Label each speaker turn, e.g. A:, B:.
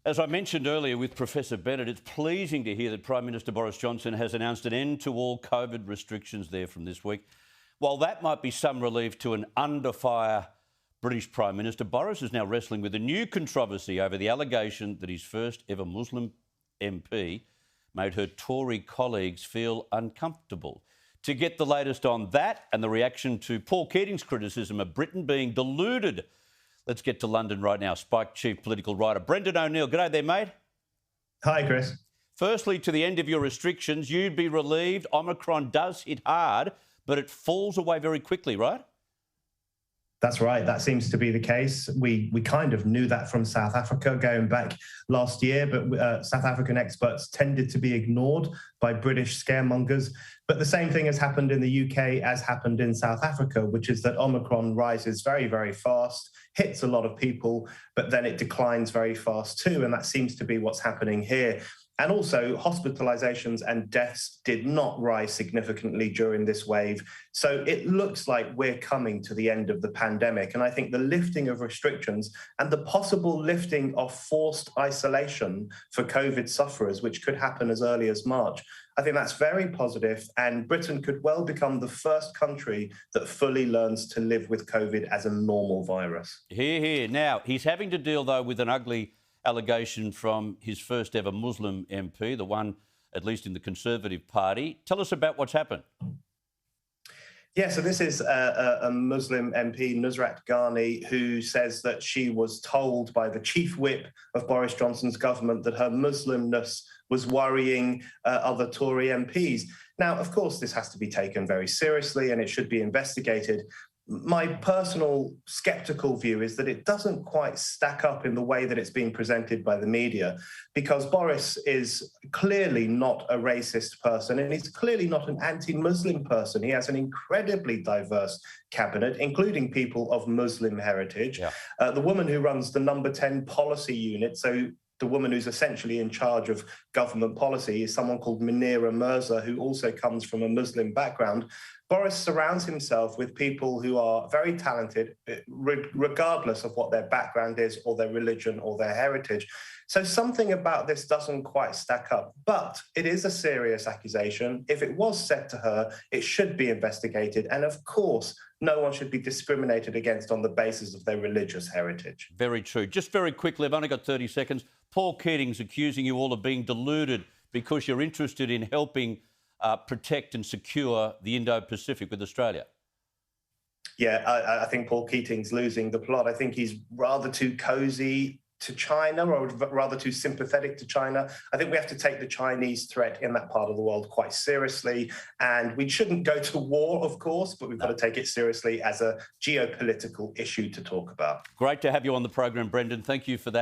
A: As I mentioned earlier with Professor Bennett, it's pleasing to hear that Prime Minister Boris Johnson has announced an end to all COVID restrictions there from this week. While that might be some relief to an under-fire British Prime Minister, Boris is now wrestling with a new controversy over the allegation that his first ever Muslim MP made her Tory colleagues feel uncomfortable. To get the latest on that and the reaction to Paul Keating's criticism of Britain being deluded, let's get to London right now. Spike chief political writer Brendan O'Neill. G'day there, mate.
B: Hi, Chris.
A: Firstly, to the end of your restrictions, you'd be relieved Omicron does hit hard, but it falls away very quickly, right?
B: That's right. That seems to be the case. We kind of knew that from South Africa going back last year, but South African experts tended to be ignored by British scaremongers. But the same thing has happened in the UK as happened in South Africa, which is that Omicron rises very, very fast, hits a lot of people, but then it declines very fast too. And that seems to be what's happening here. And also, hospitalisations and deaths did not rise significantly during this wave. So it looks like we're coming to the end of the pandemic. And I think the lifting of restrictions and the possible lifting of forced isolation for COVID sufferers, which could happen as early as March, I think that's very positive. And Britain could well become the first country that fully learns to live with COVID as a normal virus.
A: Hear, hear. Now, he's having to deal, though, with an ugly allegation from his first ever Muslim MP, the one at least in the Conservative Party. Tell us about what's happened.
B: Yeah, so this is a Muslim MP, Nusrat Ghani, who says that she was told by the chief whip of Boris Johnson's government that her Muslimness was worrying other Tory MPs. Now, of course, this has to be taken very seriously and it should be investigated. My personal sceptical view is that it doesn't quite stack up in the way that it's being presented by the media, because Boris is clearly not a racist person and he's clearly not an anti-Muslim person. He has an incredibly diverse cabinet, including people of Muslim heritage.
A: Yeah.
B: The woman who runs the number 10 policy unit, so the woman who's essentially in charge of government policy, is someone called Munira Mirza, who also comes from a Muslim background. Boris surrounds himself with people who are very talented, regardless of what their background is or their religion or their heritage. So something about this doesn't quite stack up, but it is a serious accusation. If it was said to her, it should be investigated. And of course, no one should be discriminated against on the basis of their religious heritage.
A: Very true. Just very quickly, I've only got 30 seconds. Paul Keating's accusing you all of being deluded because you're interested in helping protect and secure the Indo-Pacific with Australia.
B: Yeah, I think Paul Keating's losing the plot. I think he's rather too cosy to China, or rather too sympathetic to China. I think we have to take the Chinese threat in that part of the world quite seriously. And we shouldn't go to war, of course, but we've got to take it seriously as a geopolitical issue to talk about.
A: Great to have you on the program, Brendan. Thank you for that.